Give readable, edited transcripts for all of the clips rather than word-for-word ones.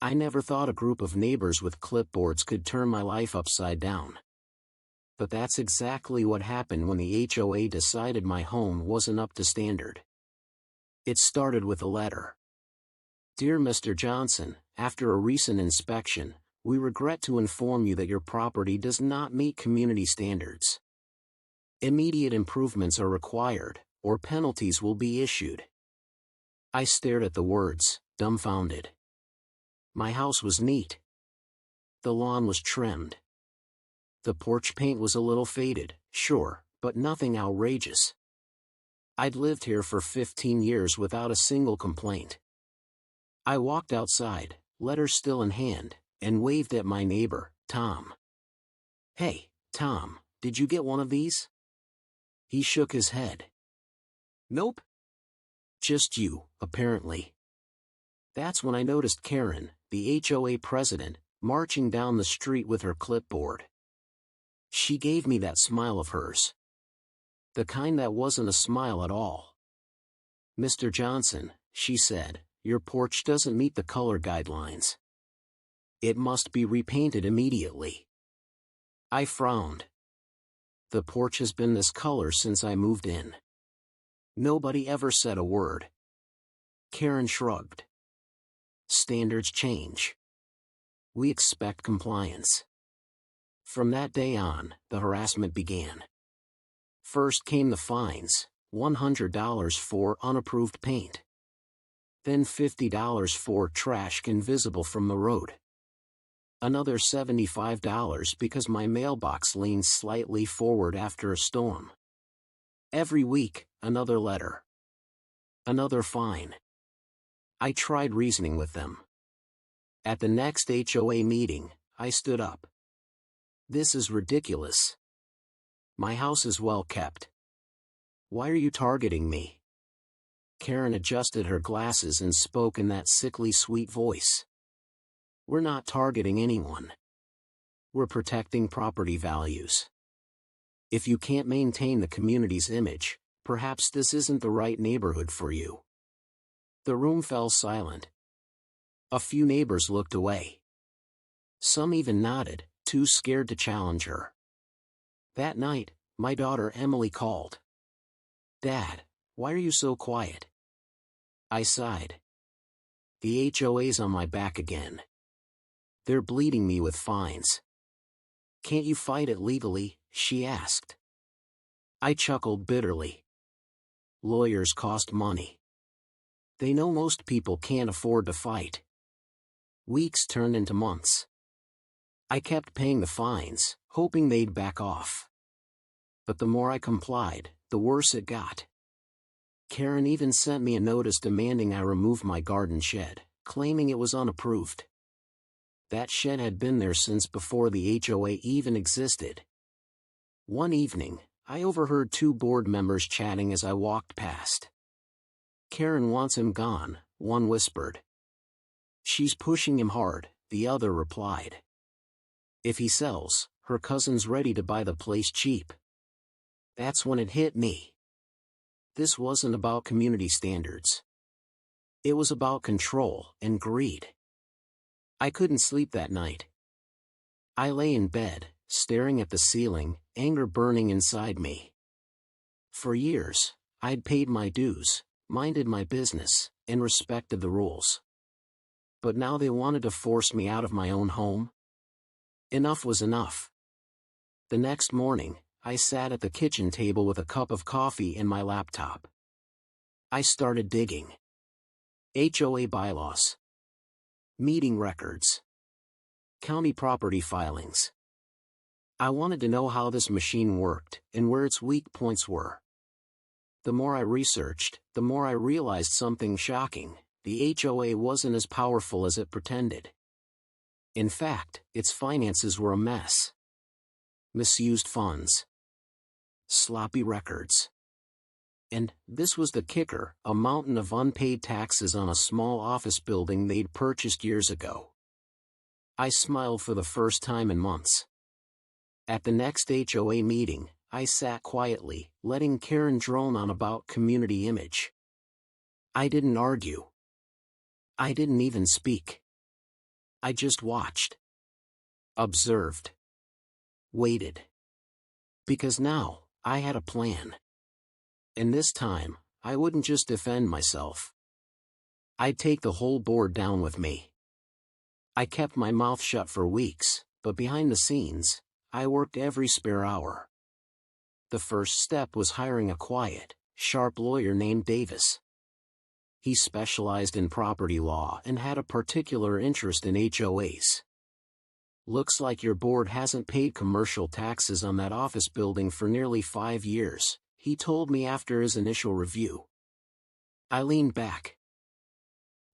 I never thought a group of neighbors with clipboards could turn my life upside down. But that's exactly what happened when the HOA decided my home wasn't up to standard. It started with a letter. Dear Mr. Johnson, after a recent inspection, we regret to inform you that your property does not meet community standards. Immediate improvements are required, or penalties will be issued. I stared at the words, dumbfounded. My house was neat. The lawn was trimmed. The porch paint was a little faded, sure, but nothing outrageous. I'd lived here for 15 years without a single complaint. I walked outside, letter still in hand, and waved at my neighbor, Tom. Hey, Tom, did you get one of these? He shook his head. Nope. Just you, apparently. That's when I noticed Karen, the HOA president, marching down the street with her clipboard. She gave me that smile of hers. The kind that wasn't a smile at all. Mr. Johnson, she said, your porch doesn't meet the color guidelines. It must be repainted immediately. I frowned. The porch has been this color since I moved in. Nobody ever said a word. Karen shrugged. Standards change. We expect compliance. From that day on, the harassment began. First came the fines, $100 for unapproved paint. Then $50 for trash invisible from the road. Another $75 because my mailbox leaned slightly forward after a storm. Every week, another letter. Another fine. I tried reasoning with them. At the next HOA meeting, I stood up. This is ridiculous. My house is well kept. Why are you targeting me? Karen adjusted her glasses and spoke in that sickly sweet voice. We're not targeting anyone. We're protecting property values. If you can't maintain the community's image, perhaps this isn't the right neighborhood for you. The room fell silent. A few neighbors looked away. Some even nodded, too scared to challenge her. That night, my daughter Emily called. Dad, why are you so quiet? I sighed. The HOA's on my back again. They're bleeding me with fines. Can't you fight it legally? She asked. I chuckled bitterly. Lawyers cost money. They know most people can't afford to fight. Weeks turned into months. I kept paying the fines, hoping they'd back off. But the more I complied, the worse it got. Karen even sent me a notice demanding I remove my garden shed, claiming it was unapproved. That shed had been there since before the HOA even existed. One evening, I overheard two board members chatting as I walked past. Karen wants him gone, one whispered. She's pushing him hard, the other replied. If he sells, her cousin's ready to buy the place cheap. That's when it hit me. This wasn't about community standards. It was about control and greed. I couldn't sleep that night. I lay in bed, staring at the ceiling, anger burning inside me. For years, I'd paid my dues, minded my business, and respected the rules. But now they wanted to force me out of my own home? Enough was enough. The next morning, I sat at the kitchen table with a cup of coffee and my laptop. I started digging. HOA bylaws. Meeting records. County property filings. I wanted to know how this machine worked and where its weak points were. The more I researched, the more I realized something shocking. The HOA wasn't as powerful as it pretended. In fact, its finances were a mess. Misused funds. Sloppy records. And, this was the kicker, a mountain of unpaid taxes on a small office building they'd purchased years ago. I smiled for the first time in months. At the next HOA meeting, I sat quietly, letting Karen drone on about community image. I didn't argue. I didn't even speak. I just watched. Observed. Waited. Because now, I had a plan. And this time, I wouldn't just defend myself. I'd take the whole board down with me. I kept my mouth shut for weeks, but behind the scenes, I worked every spare hour. The first step was hiring a quiet, sharp lawyer named Davis. He specialized in property law and had a particular interest in HOAs. "Looks like your board hasn't paid commercial taxes on that office building for nearly 5 years, he told me after his initial review. I leaned back.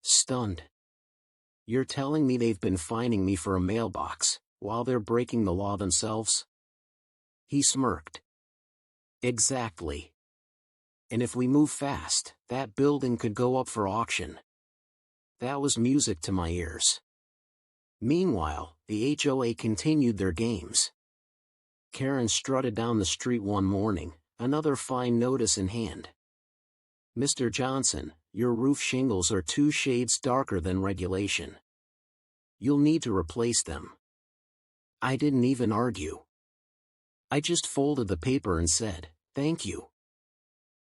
Stunned. "You're telling me they've been fining me for a mailbox, while they're breaking the law themselves?" He smirked. "Exactly. And if we move fast, that building could go up for auction." That was music to my ears. Meanwhile, the HOA continued their games. Karen strutted down the street one morning, another fine notice in hand. "Mr. Johnson, your roof shingles are 2 shades darker than regulation. You'll need to replace them." I didn't even argue. I just folded the paper and said, "Thank you."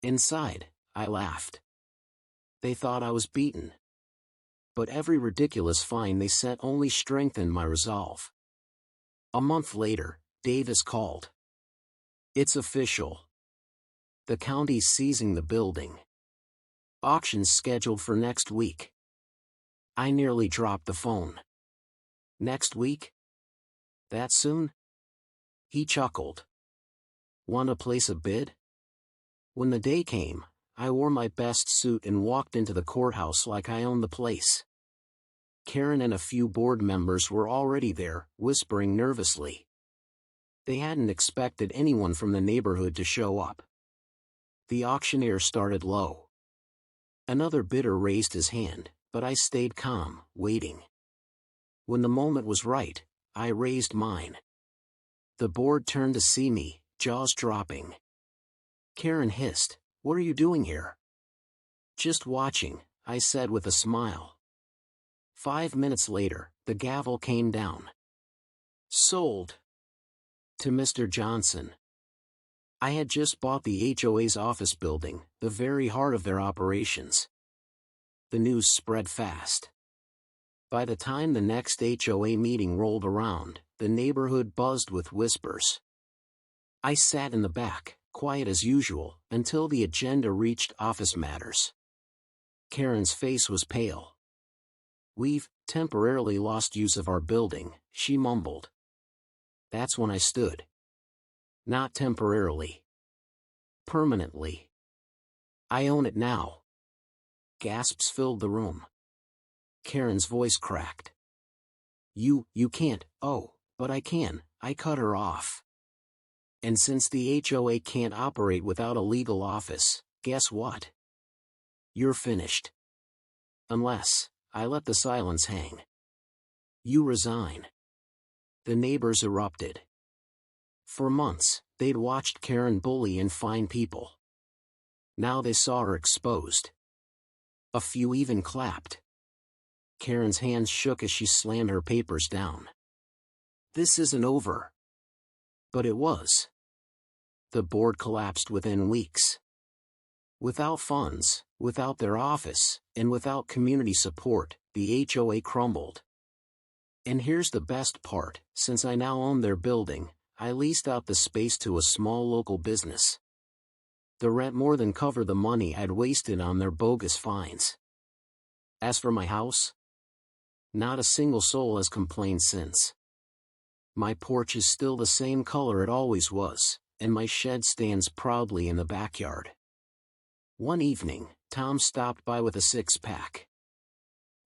Inside, I laughed. They thought I was beaten. But every ridiculous fine they set only strengthened my resolve. A month later, Davis called. "It's official. The county's seizing the building. Auction's scheduled for next week." I nearly dropped the phone. "Next week? That soon?" He chuckled. "Want to place a bid?" When the day came, I wore my best suit and walked into the courthouse like I owned the place. Karen and a few board members were already there, whispering nervously. They hadn't expected anyone from the neighborhood to show up. The auctioneer started low. Another bidder raised his hand, but I stayed calm, waiting. When the moment was right, I raised mine. The board turned to see me, jaws dropping. Karen hissed, "What are you doing here?" "Just watching," I said with a smile. 5 minutes later, the gavel came down. "Sold. To Mr. Johnson." I had just bought the HOA's office building, the very heart of their operations. The news spread fast. By the time the next HOA meeting rolled around, the neighborhood buzzed with whispers. I sat in the back, quiet as usual, until the agenda reached office matters. Karen's face was pale. "We've temporarily lost use of our building," she mumbled. That's when I stood. "Not temporarily. Permanently. I own it now." Gasps filled the room. Karen's voice cracked. You can't." "Oh, but I can," I cut her off. "And since the HOA can't operate without a legal office, guess what? You're finished. Unless," I let the silence hang, "you resign." The neighbors erupted. For months, they'd watched Karen bully and fine people. Now they saw her exposed. A few even clapped. Karen's hands shook as she slammed her papers down. "This isn't over." But it was. The board collapsed within weeks. Without funds, without their office, and without community support, the HOA crumbled. And here's the best part, since I now own their building, I leased out the space to a small local business. The rent more than covered the money I'd wasted on their bogus fines. As for my house, not a single soul has complained since. My porch is still the same color it always was, and my shed stands proudly in the backyard. One evening, Tom stopped by with a 6-pack.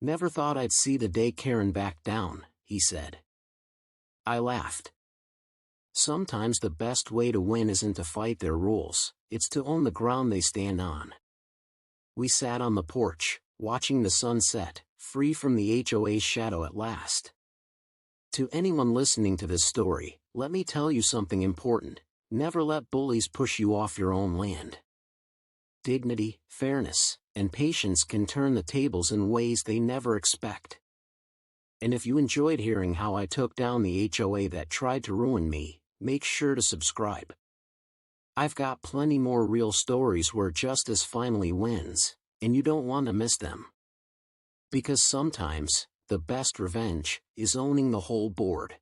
"Never thought I'd see the day Karen backed down," he said. I laughed. Sometimes the best way to win isn't to fight their rules, it's to own the ground they stand on. We sat on the porch, watching the sun set, free from the HOA's shadow at last. To anyone listening to this story, let me tell you something important: never let bullies push you off your own land. Dignity, fairness, and patience can turn the tables in ways they never expect. And if you enjoyed hearing how I took down the HOA that tried to ruin me, make sure to subscribe. I've got plenty more real stories where justice finally wins, and you don't want to miss them. Because sometimes, the best revenge is owning the whole board.